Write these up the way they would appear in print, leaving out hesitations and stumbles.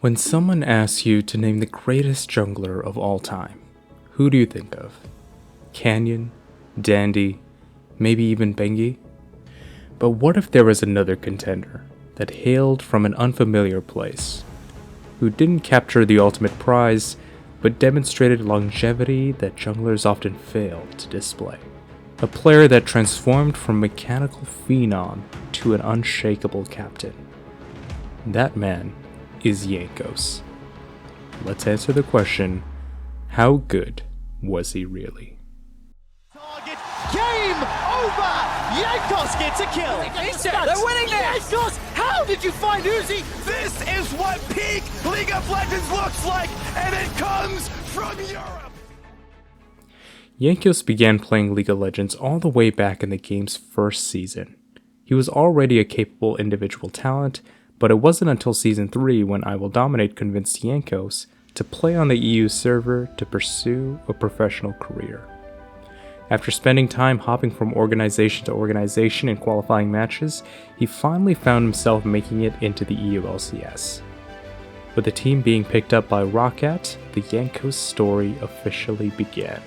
When someone asks you to name the greatest jungler of all time, who do you think of? Canyon? Dandy? Maybe even Bengi? But what if there was another contender that hailed from an unfamiliar place, who didn't capture the ultimate prize, but demonstrated longevity that junglers often fail to display? A player that transformed from mechanical phenom to an unshakable captain. That man is Jankos. Let's answer the question, how good was he really? Target, game over! Jankos gets a kill! They're winning this! Jankos, how did you find Uzi? This is what peak League of Legends looks like, and it comes from Europe! Jankos began playing League of Legends all the way back in the game's first season. He was already a capable individual talent, but it wasn't until Season 3 when I Will Dominate convinced Jankos to play on the EU server to pursue a professional career. After spending time hopping from organization to organization in qualifying matches, he finally found himself making it into the EU LCS. With the team being picked up by Roccat, the Jankos story officially began.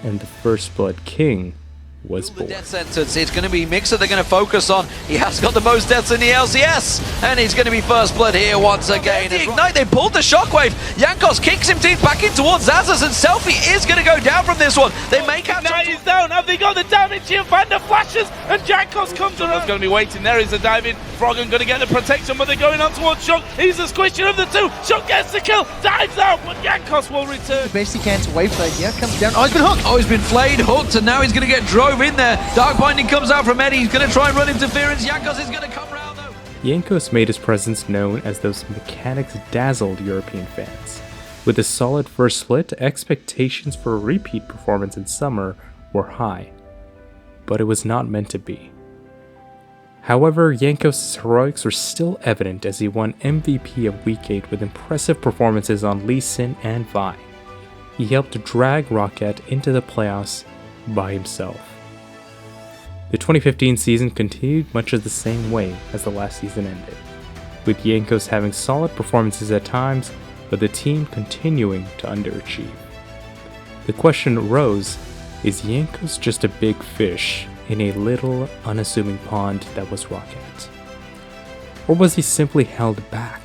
And the First Blood King was born. The death sentence, it's going to be Mixer they're going to focus on. He has got the most deaths in the LCS, and he's going to be First Blood here once again. The Ignite, they pulled the Shockwave. Jankos kicks him teeth back in towards Zazas, and Selfie is going to go down from this one. They may catch Now he's down. Have they got the damage here? Vander flashes, and Jankos comes around. He's going to be waiting. There is the dive in. Froggen going to get the protection, but they're going on towards Shock. He's the squisher of the two. Shock gets the kill, dives out, but Jankos will return. Best he can to wave play here, comes down. Oh, he's been hooked! Oh, he's been flayed, hooked, and now he's going to get drove in there. Dark Binding comes out from Eddie. He's going to try and run interference. Jankos is going to come round though. Jankos made his presence known as those mechanics dazzled European fans. With a solid first split, expectations for a repeat performance in summer were high. But it was not meant to be. However, Jankos' heroics were still evident as he won MVP of Week 8 with impressive performances on Lee Sin and Vi. He helped drag Roccat into the playoffs by himself. The 2015 season continued much of the same way as the last season ended, with Jankos having solid performances at times, but the team continuing to underachieve. The question arose, is Jankos just a big fish in a little, unassuming pond that was Roccat? Or was he simply held back?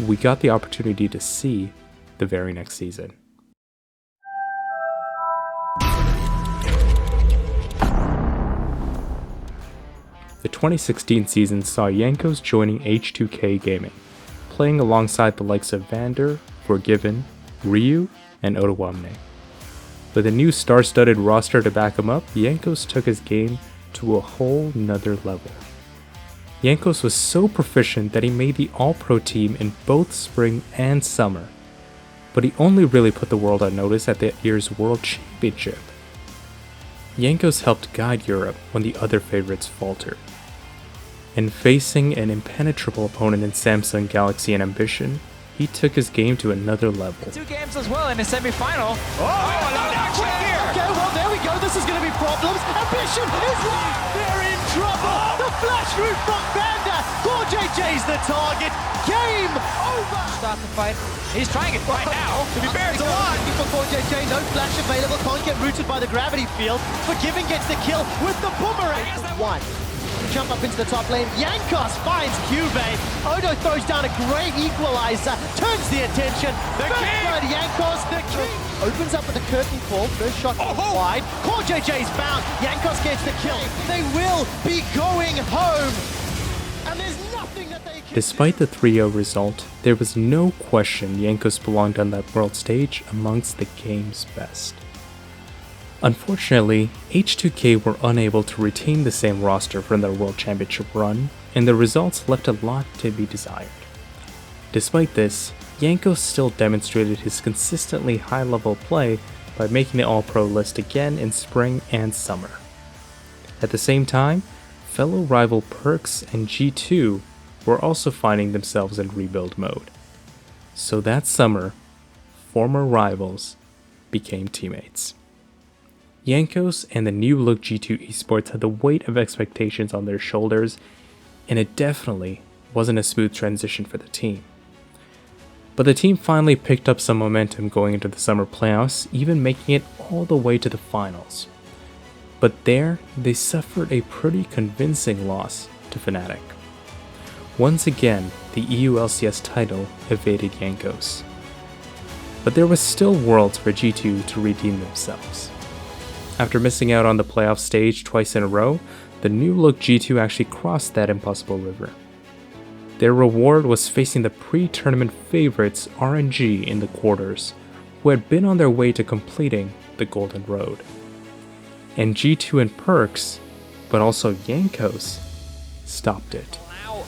We got the opportunity to see the very next season. The 2016 season saw Jankos joining H2K Gaming, playing alongside the likes of Vander, Forgiven, Ryu, and Otawamne. With a new star-studded roster to back him up, Jankos took his game to a whole nother level. Jankos was so proficient that he made the All-Pro team in both spring and summer, but he only really put the world on notice at that year's World Championship. Jankos helped guide Europe when the other favorites faltered. And facing an impenetrable opponent in Samsung Galaxy and Ambition, he took his game to another level. 2 games as well in the semi-final. Okay, well, there we go. This is going to be problems. Ambition is right. They're in trouble. The flash route from Vander. 4JJ's the target. Game over. Start the fight. He's trying it right now. To be fair, it's a lot. For 4JJ, no flash available. Can't get rooted by the gravity field. Forgiving gets the kill with the boomerang. One. Jump up into the top lane. Jankos finds Cubane. Odo throws down a great equalizer. Turns the attention. The Blood Jankos. The king opens up with a curtain call. First shot wide. Core JJ's bound. Jankos gets the kill. They will be going home. And there's nothing that they can Despite the 3-0 result, there was no question Jankos belonged on that world stage amongst the game's best. Unfortunately, H2K were unable to retain the same roster from their World Championship run, and the results left a lot to be desired. Despite this, Jankos still demonstrated his consistently high-level play by making the All-Pro list again in spring and summer. At the same time, fellow rival Perks and G2 were also finding themselves in rebuild mode. So that summer, former rivals became teammates. Jankos and the new look G2 esports had the weight of expectations on their shoulders, and it definitely wasn't a smooth transition for the team. But the team finally picked up some momentum going into the summer playoffs, even making it all the way to the finals. But there, they suffered a pretty convincing loss to Fnatic. Once again, the EU LCS title evaded Jankos. But there was still worlds for G2 to redeem themselves. After missing out on the playoff stage twice in a row, the new-look G2 actually crossed that impossible river. Their reward was facing the pre-tournament favorites RNG in the quarters, who had been on their way to completing the Golden Road. And G2 and Perks, but also Jankos, stopped it. Allow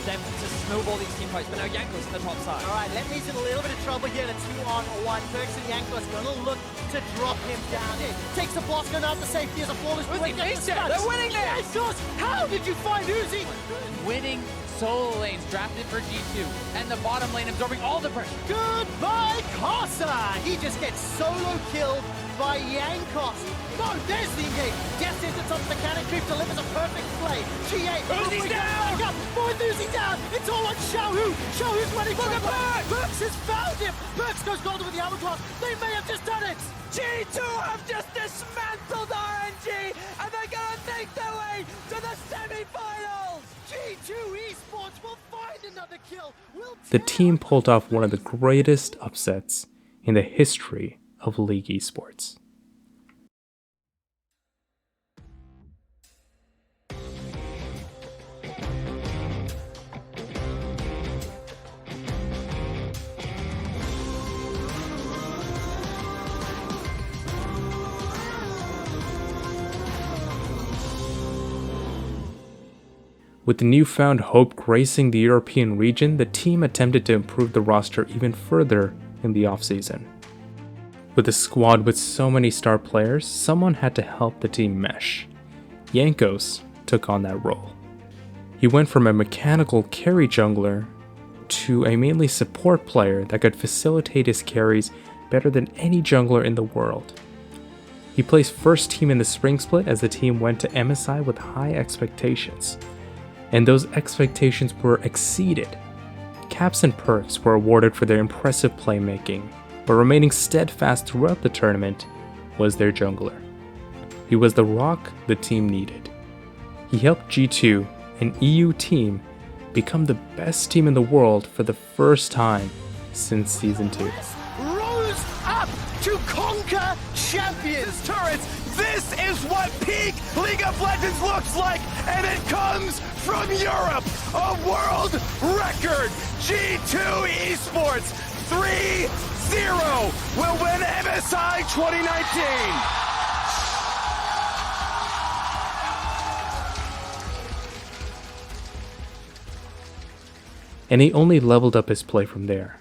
them to snowball these team fights, but now Jankos on the top side. All right, Lemley's in a little bit of trouble here. The 2-on-1. Perks and Jankos gonna look to drop him down. Takes the blast, going out to safety as a flawless Uzi break. makes it. They're winning there. Jankos, how did you find Uzi? Winning solo lanes drafted for G2, and the bottom lane absorbing all the pressure. Goodbye, Casa. He just gets solo killed by Jankos. No, there's the engage. Death is the top of the cannon creep, delivers a perfect play. G8. Uzi's down. More Uzi down. It's all on Xiaohu. Xiaohu's running for the Perks. Perks has found him. Perks goes golden with the hourglass. They may have just done it. G2 have just dismantled RNG, and they're gonna take their way to the semi-finals. G2 Esports will find another kill. The team pulled off one of the greatest upsets in the history of League Esports. With the newfound hope gracing the European region, the team attempted to improve the roster even further in the offseason. With a squad with so many star players, someone had to help the team mesh. Jankos took on that role. He went from a mechanical carry jungler to a mainly support player that could facilitate his carries better than any jungler in the world. He placed first team in the spring split as the team went to MSI with high expectations. And those expectations were exceeded. Caps and Perks were awarded for their impressive playmaking, but remaining steadfast throughout the tournament was their jungler. He was the rock the team needed. He helped G2, an EU team, become the best team in the world for the first time since Season 2. Rose up to conquer champions. Turrets, this is what peak League of Legends looks like, and it comes from Europe. A world record. G2 Esports 3-0 will win MSI 2019. And he only leveled up his play from there.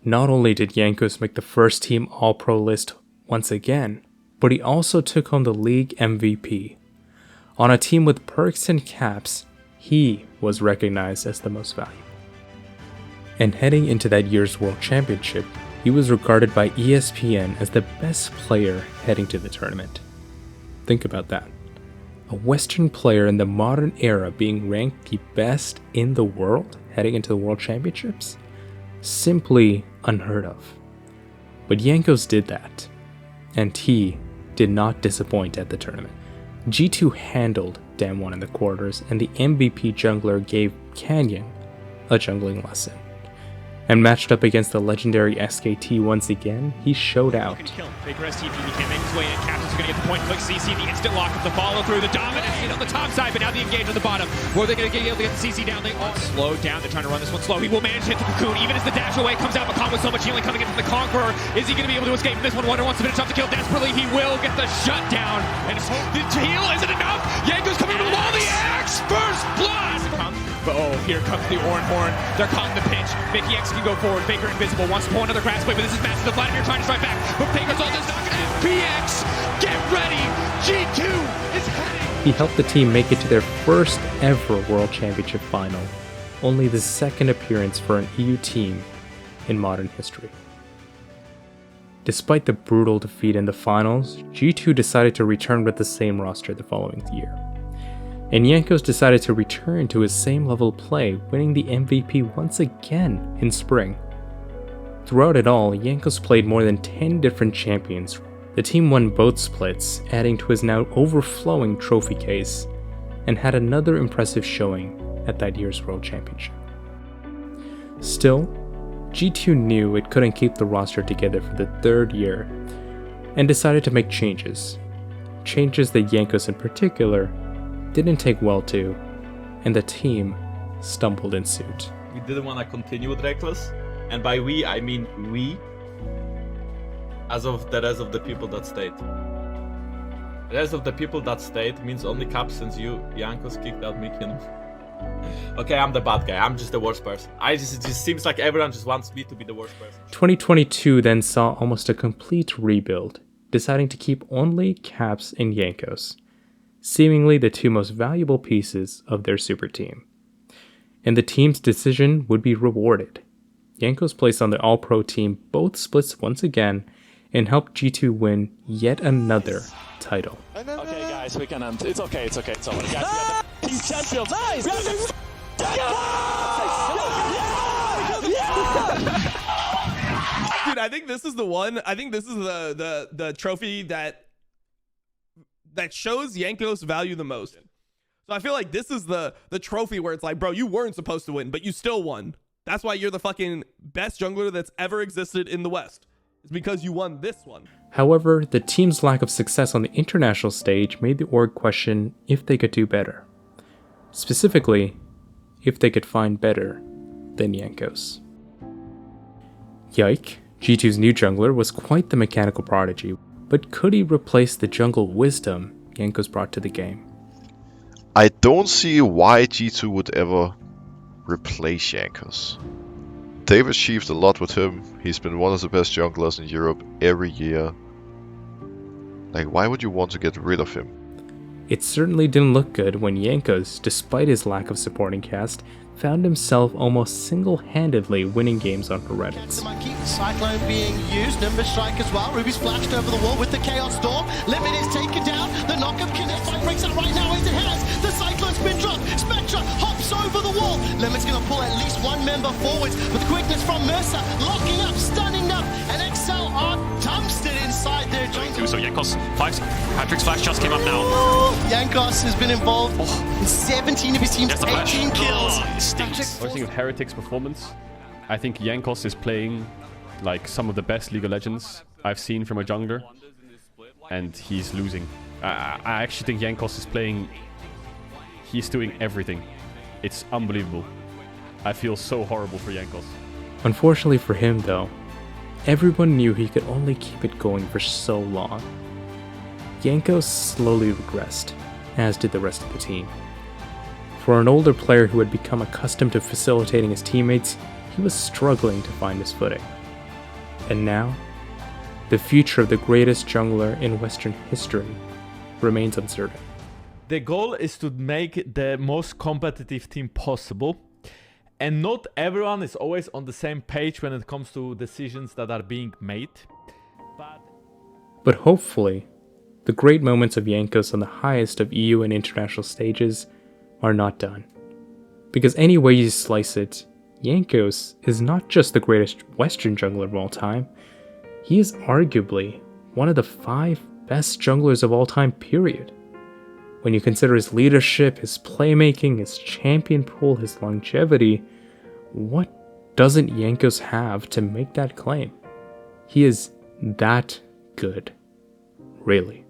Not only did Jankos make the first team All-Pro list once again, but he also took home the league MVP. On a team with Perks and Caps, he was recognized as the most valuable. And heading into that year's World Championship, he was regarded by ESPN as the best player heading to the tournament. Think about that. A Western player in the modern era being ranked the best in the world heading into the World Championships? Simply unheard of. But Jankos did that, and he did not disappoint at the tournament. G2 handled Damwon in the quarters, and the MVP jungler gave Canyon a jungling lesson. And matched up against the legendary SKT once again, he showed out. Big rest TP, he can't make his way in. Captain's gonna get the point. Quick CC, the instant lock of the follow through, the domination on the top side, but now the engage on the bottom. Were they gonna be able to get the CC down? They all slowed down. They're trying to run this one slow. He will manage to hit the cocoon, even as the dash away comes out. Makan with so much healing coming in from the Conqueror. Is he gonna be able to escape from this one? Wonder wants to finish off the kill desperately. He will get the shutdown. And the heal isn't enough. Jankos coming over the wall. The axe first blood. But oh, here comes the Oran Horn. They're calling the pinch. Mickey X can go forward. Baker invisible. Wants to pull another grass play, but this is massive. The Vladimir trying to strike back. But Baker's ult is not going to. BX, get ready. G2 is heading. He helped the team make it to their first ever World Championship final, only the second appearance for an EU team in modern history. Despite the brutal defeat in the finals, G2 decided to return with the same roster the following year. And Jankos decided to return to his same level of play, winning the MVP once again in spring. Throughout it all, Jankos played more than 10 different champions. The team won both splits, adding to his now overflowing trophy case, and had another impressive showing at that year's World Championship. Still, G2 knew it couldn't keep the roster together for the third year, and decided to make changes. Changes that Jankos in particular didn't take well to, and the team stumbled in suit. We didn't want to continue with Reckless, and by we, I mean we, as of the rest of the people that stayed. The rest of the people that stayed means only Cap since you, Jankos, kicked out Mickey. Okay, I'm the bad guy. I'm just the worst person. It just seems like everyone just wants me to be the worst person. 2022 then saw almost a complete rebuild, deciding to keep only Caps and Jankos, seemingly the two most valuable pieces of their super team. And the team's decision would be rewarded. Jankos placed on the All-Pro team both splits once again and helped G2 win yet another title. Okay, guys, we can end. It's okay, it's over. Guys, we got the team champions. Nice! Dude, I think this is the one. I think this is the trophy that shows Jankos' value the most. So I feel like this is the trophy where it's like, bro, you weren't supposed to win, but you still won. That's why you're the fucking best jungler that's ever existed in the West. It's because you won this one. However, the team's lack of success on the international stage made the org question if they could do better. Specifically, if they could find better than Jankos. Yike, G2's new jungler was quite the mechanical prodigy, but could he replace the jungle wisdom Jankos brought to the game? I don't see why G2 would ever replace Jankos. They've achieved a lot with him. He's been one of the best junglers in Europe every year. Like, why would you want to get rid of him? It certainly didn't look good when Jankos, despite his lack of supporting cast, found himself almost single-handedly winning games on Reddit. Cyclone being used, Nimbus strike as well. Ruby's flashed over the wall with the Chaos Storm. Limit is taken down. The knock-up connect. Fight breaks out right now as it has. The Cyclone's been dropped. Spectra hops over the wall. Limit's going to pull at least one member forwards with quickness from Mercer. Locking up, stunning up, and XL are dumpstered inside their jungle. So Jankos, Patrick's flash just came up now. Jankos has been involved in 17 of his team's 18 kills. What do you think of Heretic's performance? I think Jankos is playing like some of the best League of Legends I've seen from a jungler, and he's losing. I actually think Jankos is playing... He's doing everything. It's unbelievable. I feel so horrible for Jankos. Unfortunately for him though, everyone knew he could only keep it going for so long. Jankos slowly regressed, as did the rest of the team. For an older player who had become accustomed to facilitating his teammates, he was struggling to find his footing. And now, the future of the greatest jungler in Western history remains uncertain. The goal is to make the most competitive team possible, and not everyone is always on the same page when it comes to decisions that are being made. But hopefully, the great moments of Jankos on the highest of EU and international stages are not done. Because any way you slice it, Jankos is not just the greatest Western jungler of all time, he is arguably one of the 5 best junglers of all time, period. When you consider his leadership, his playmaking, his champion pool, his longevity, what doesn't Jankos have to make that claim? He is that good, really.